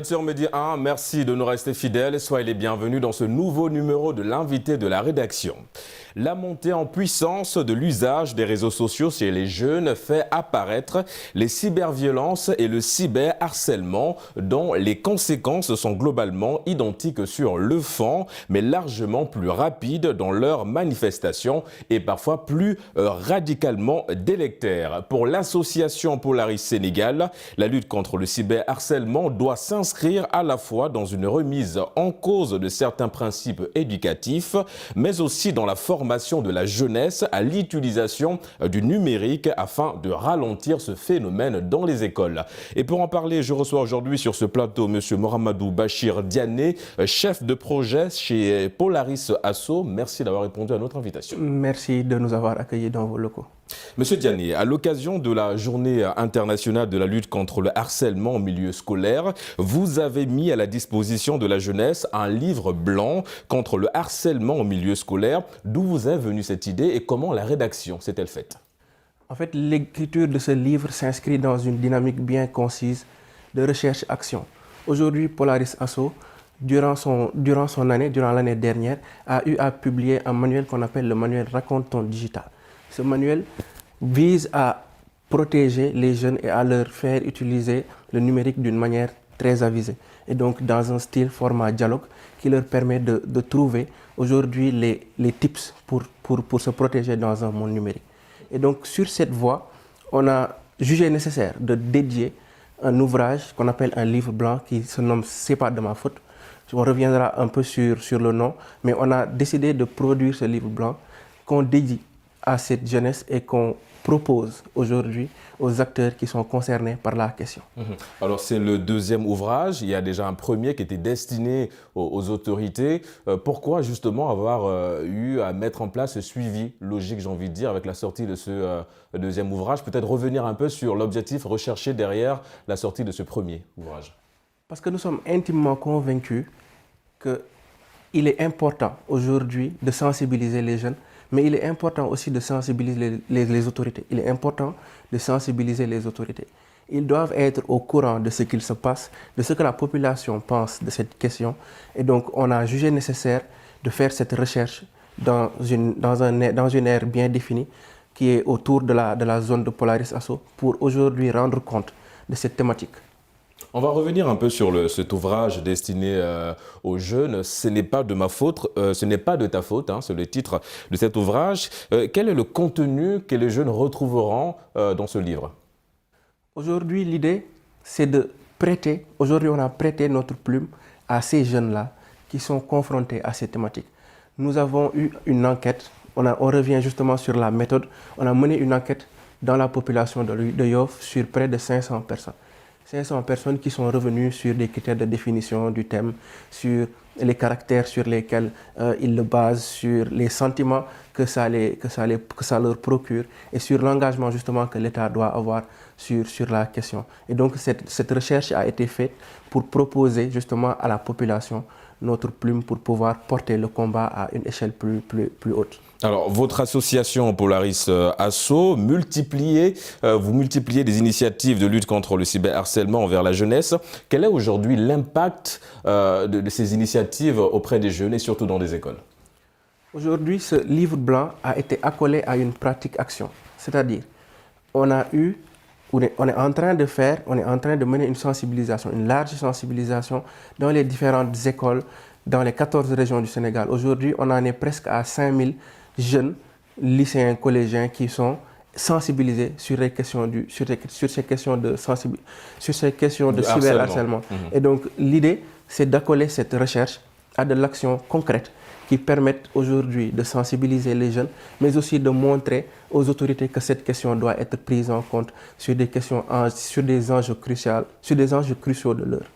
Vous êtes sur Medi 1, merci de nous rester fidèles et soyez les bienvenus dans ce nouveau numéro de l'invité de la rédaction. La montée en puissance de l'usage des réseaux sociaux chez les jeunes fait apparaître les cyberviolences et le cyberharcèlement dont les conséquences sont globalement identiques sur le fond mais largement plus rapides dans leur manifestation et parfois plus radicalement délétères. Pour l'association Polaris Sénégal, la lutte contre le cyberharcèlement doit s'inscrire à la fois dans une remise en cause de certains principes éducatifs mais aussi dans la formation de la jeunesse à l'utilisation du numérique afin de ralentir ce phénomène dans les écoles. Et pour en parler, je reçois aujourd'hui sur ce plateau M. Mohamedou Bachir Diané, chef de projet chez Polaris Asso. Merci d'avoir répondu à notre invitation. Merci de nous avoir accueillis dans vos locaux. Monsieur Diané, à l'occasion de la journée internationale de la lutte contre le harcèlement au milieu scolaire, vous avez mis à la disposition de la jeunesse un livre blanc contre le harcèlement au milieu scolaire. D'où vous est venue cette idée et comment la rédaction s'est-elle faite? En fait, l'écriture de ce livre s'inscrit dans une dynamique bien concise de recherche-action. Aujourd'hui, Polaris Asso, durant l'année dernière, a eu à publier un manuel qu'on appelle le manuel Raconte ton digital. Ce manuel vise à protéger les jeunes et à leur faire utiliser le numérique d'une manière très avisée. Et donc dans un style format dialogue qui leur permet de trouver aujourd'hui les tips pour se protéger dans un monde numérique. Et donc sur cette voie, on a jugé nécessaire de dédier un ouvrage qu'on appelle un livre blanc qui se nomme « C'est pas de ma faute ». On reviendra un peu sur le nom, mais on a décidé de produire ce livre blanc qu'on dédie à cette jeunesse et qu'on propose aujourd'hui aux acteurs qui sont concernés par la question. Alors c'est le deuxième ouvrage, il y a déjà un premier qui était destiné aux autorités. Pourquoi justement avoir eu à mettre en place ce suivi logique, j'ai envie de dire, avec la sortie de ce deuxième ouvrage? Peut-être revenir un peu sur l'objectif recherché derrière la sortie de ce premier ouvrage. Parce que nous sommes intimement convaincus qu'il est important aujourd'hui de sensibiliser les jeunes, mais il est important aussi de sensibiliser les autorités. Il est important de sensibiliser les autorités. Ils doivent être au courant de ce qu'il se passe, de ce que la population pense de cette question. Et donc, on a jugé nécessaire de faire cette recherche dans une aire bien définie qui est autour de la zone de Polaris Asso pour aujourd'hui rendre compte de cette thématique. On va revenir un peu sur cet ouvrage destiné aux jeunes. Ce n'est pas de ma faute, ce n'est pas de ta faute, hein, c'est le titre de cet ouvrage. Quel est le contenu que les jeunes retrouveront dans ce livre? Aujourd'hui, l'idée, c'est de prêter, aujourd'hui on a prêté notre plume à ces jeunes-là qui sont confrontés à ces thématiques. Nous avons eu une enquête, on revient justement sur la méthode, on a mené une enquête dans la population de Yoff sur près de 500 personnes. 500 personnes qui sont revenues sur des critères de définition du thème, sur les caractères sur lesquels ils le basent, sur les sentiments que ça leur procure et sur l'engagement justement que l'État doit avoir sur la question. Et donc cette recherche a été faite pour proposer justement à la population notre plume pour pouvoir porter le combat à une échelle plus haute. Alors, votre association Polaris Asso, vous multipliez des initiatives de lutte contre le cyberharcèlement envers la jeunesse. Quel est aujourd'hui l'impact de ces initiatives auprès des jeunes et surtout dans les écoles? Aujourd'hui, ce livre blanc a été accolé à une pratique action. C'est-à-dire, on est en train de mener une sensibilisation, une large sensibilisation dans les différentes écoles, dans les 14 régions du Sénégal. Aujourd'hui, on en est presque à 5000 jeunes lycéens, collégiens qui sont sensibilisés sur ces questions de cyberharcèlement. Et donc, l'idée, c'est d'accoler cette recherche à de l'action concrète qui permettent aujourd'hui de sensibiliser les jeunes, mais aussi de montrer aux autorités que cette question doit être prise en compte sur des enjeux cruciaux de l'heure.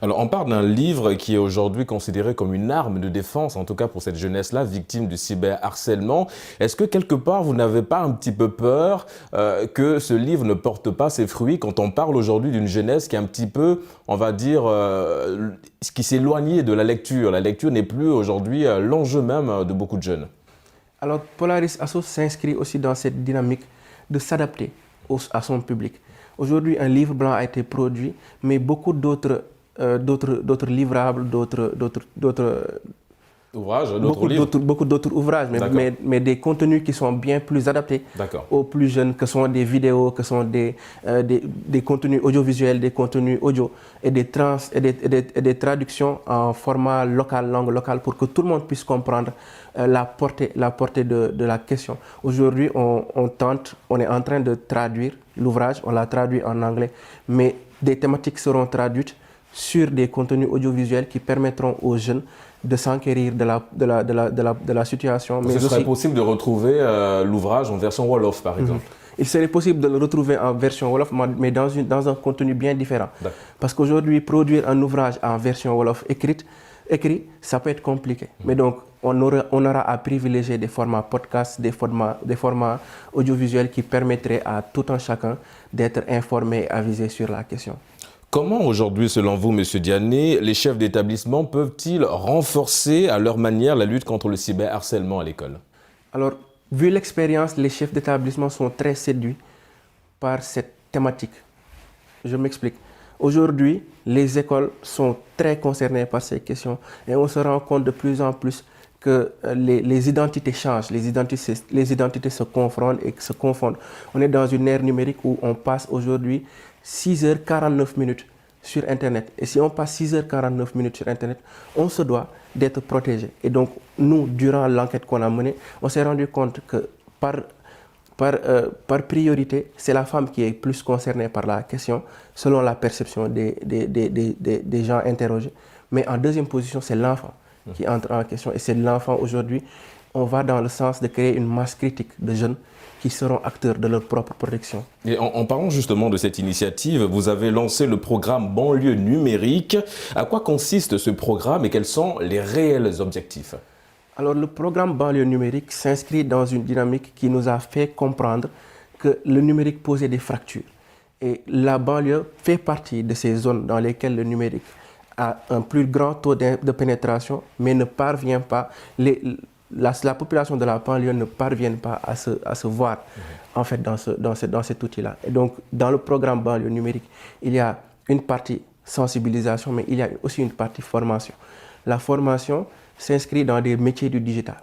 Alors, on parle d'un livre qui est aujourd'hui considéré comme une arme de défense, en tout cas pour cette jeunesse-là, victime du cyberharcèlement. Est-ce que quelque part, vous n'avez pas un petit peu peur que ce livre ne porte pas ses fruits quand on parle aujourd'hui d'une jeunesse qui est un petit peu, on va dire, qui s'est éloignée de la lecture? La lecture n'est plus aujourd'hui l'enjeu même de beaucoup de jeunes. Alors, Polaris Asso s'inscrit aussi dans cette dynamique de s'adapter à son public. Aujourd'hui, un livre blanc a été produit, mais beaucoup d'autres d'autres livrables, d'autres Ouvrages, d'autres livres. beaucoup d'autres ouvrages, mais des contenus qui sont bien plus adaptés aux plus jeunes, que sont des vidéos, que sont des contenus audiovisuels, des contenus audio et des traductions en format local, langue locale, pour que tout le monde puisse comprendre la portée de la question. Aujourd'hui, on est en train de traduire l'ouvrage, on l'a traduit en anglais, mais des thématiques seront traduites sur des contenus audiovisuels qui permettront aux jeunes de s'enquérir de la situation. Mais ce serait possible de retrouver l'ouvrage en version Wolof, par exemple. Il serait possible de le retrouver en version Wolof, mais dans un contenu bien différent. Parce qu'aujourd'hui, produire un ouvrage en version Wolof écrit, ça peut être compliqué. Mais donc, on aura à privilégier des formats podcasts, des formats audiovisuels qui permettraient à tout un chacun d'être informé et avisé sur la question. Comment aujourd'hui, selon vous, M. Diané, les chefs d'établissement peuvent-ils renforcer à leur manière la lutte contre le cyberharcèlement à l'école? Alors, vu l'expérience, les chefs d'établissement sont très séduits par cette thématique. Je m'explique. Aujourd'hui, les écoles sont très concernées par ces questions et on se rend compte de plus en plus que les identités changent, les identités se confrontent et se confondent. On est dans une ère numérique où on passe aujourd'hui 6h49 sur Internet. Et si on passe 6h49 sur Internet, on se doit d'être protégé. Et donc, nous, durant l'enquête qu'on a menée, on s'est rendu compte que par priorité, c'est la femme qui est plus concernée par la question, selon la perception des gens interrogés. Mais en deuxième position, c'est l'enfant qui entre en question. Et c'est l'enfant aujourd'hui. On va dans le sens de créer une masse critique de jeunes qui seront acteurs de leur propre protection. Et en parlant justement de cette initiative, vous avez lancé le programme Banlieue numérique. À quoi consiste ce programme et quels sont les réels objectifs? Alors, le programme Banlieue numérique s'inscrit dans une dynamique qui nous a fait comprendre que le numérique posait des fractures. Et la banlieue fait partie de ces zones dans lesquelles le numérique a un plus grand taux de pénétration, mais ne parvient pas, la population de la banlieue ne parvient pas à se voir en fait, dans cet outil-là. Et donc, dans le programme Banlieue numérique, il y a une partie sensibilisation, mais il y a aussi une partie formation. La formation s'inscrit dans des métiers du digital.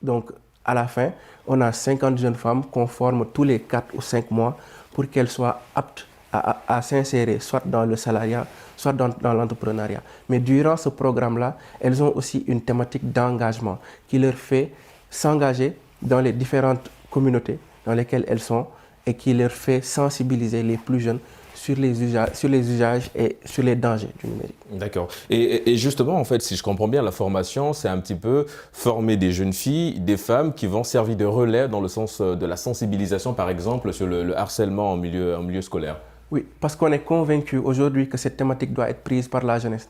Donc, à la fin, on a 50 jeunes femmes qu'on forme tous les 4 ou 5 mois pour qu'elles soient aptes à s'insérer soit dans le salariat, soit dans l'entrepreneuriat. Mais durant ce programme-là, elles ont aussi une thématique d'engagement qui leur fait s'engager dans les différentes communautés dans lesquelles elles sont et qui leur fait sensibiliser les plus jeunes sur les usages et sur les dangers du numérique. D'accord. Et justement, en fait, si je comprends bien, la formation, c'est un petit peu former des jeunes filles, des femmes qui vont servir de relais dans le sens de la sensibilisation, par exemple, sur le harcèlement en milieu scolaire. Oui, parce qu'on est convaincu aujourd'hui que cette thématique doit être prise par la jeunesse.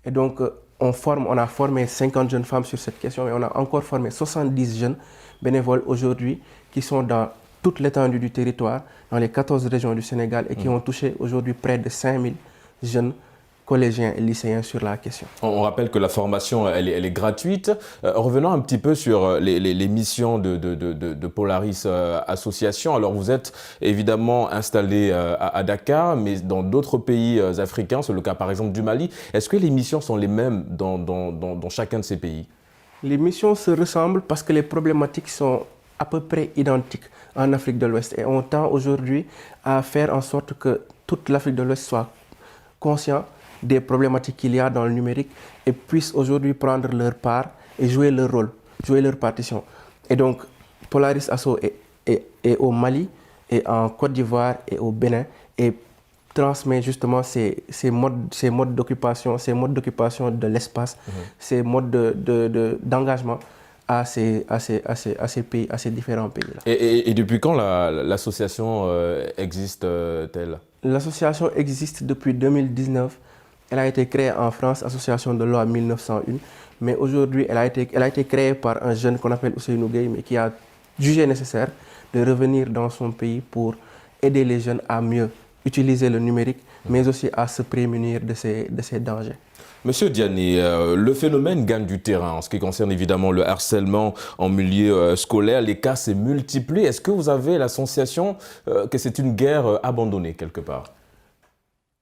Et donc, on a formé 50 jeunes femmes sur cette question et on a encore formé 70 jeunes bénévoles aujourd'hui qui sont dans toute l'étendue du territoire, dans les 14 régions du Sénégal et qui ont touché aujourd'hui près de 5000 jeunes collégiens et lycéens sur la question. On rappelle que la formation, elle est gratuite. Revenons un petit peu sur les missions de Polaris Association. Alors, vous êtes évidemment installé à Dakar, mais dans d'autres pays africains, c'est le cas par exemple du Mali. Est-ce que les missions sont les mêmes dans chacun de ces pays? Les missions se ressemblent parce que les problématiques sont à peu près identiques en Afrique de l'Ouest. Et on tend aujourd'hui à faire en sorte que toute l'Afrique de l'Ouest soit consciente des problématiques qu'il y a dans le numérique et puissent aujourd'hui prendre leur part et jouer leur rôle, jouer leur partition. Et donc, Polaris Asso est au Mali, et en Côte d'Ivoire et au Bénin et transmet justement ces modes d'occupation de l'espace, ces modes d'engagement à ces pays, à ces différents pays-là. Et depuis quand l'association existe-t-elle? L'association existe depuis 2019. Elle a été créée en France, association de loi 1901, mais aujourd'hui, elle a été créée par un jeune qu'on appelle Ousseynou Gueye, mais qui a jugé nécessaire de revenir dans son pays pour aider les jeunes à mieux utiliser le numérique, mais aussi à se prémunir de ces dangers. Monsieur Diané, le phénomène gagne du terrain en ce qui concerne évidemment le harcèlement en milieu scolaire. Les cas se multiplient. Est-ce que vous avez la sensation que c'est une guerre abandonnée quelque part?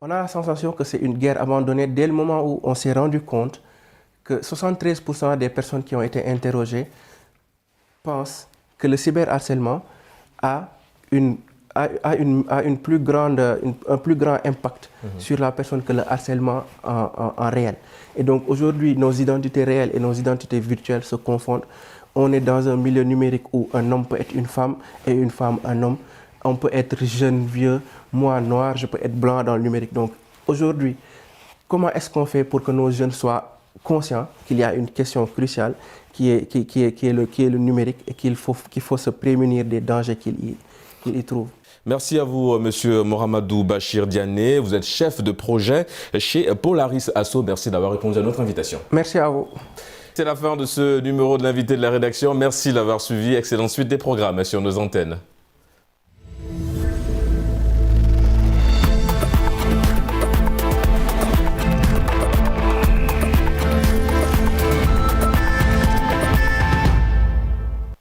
On a la sensation que c'est une guerre abandonnée dès le moment où on s'est rendu compte que 73% des personnes qui ont été interrogées pensent que le cyberharcèlement a un plus grand impact sur la personne que le harcèlement en réel. Et donc aujourd'hui, nos identités réelles et nos identités virtuelles se confondent. On est dans un milieu numérique où un homme peut être une femme et une femme un homme. On peut être jeune, vieux, moi noir, je peux être blanc dans le numérique. Donc aujourd'hui, comment est-ce qu'on fait pour que nos jeunes soient conscients qu'il y a une question cruciale qui est le numérique et qu'il faut se prémunir des dangers qu'il y trouve. Merci à vous, Monsieur Mohamedou Bachir Diané. Vous êtes chef de projet chez Polaris Asso. Merci d'avoir répondu à notre invitation. Merci à vous. C'est la fin de ce numéro de l'invité de la rédaction. Merci d'avoir suivi. Excellente suite des programmes sur nos antennes.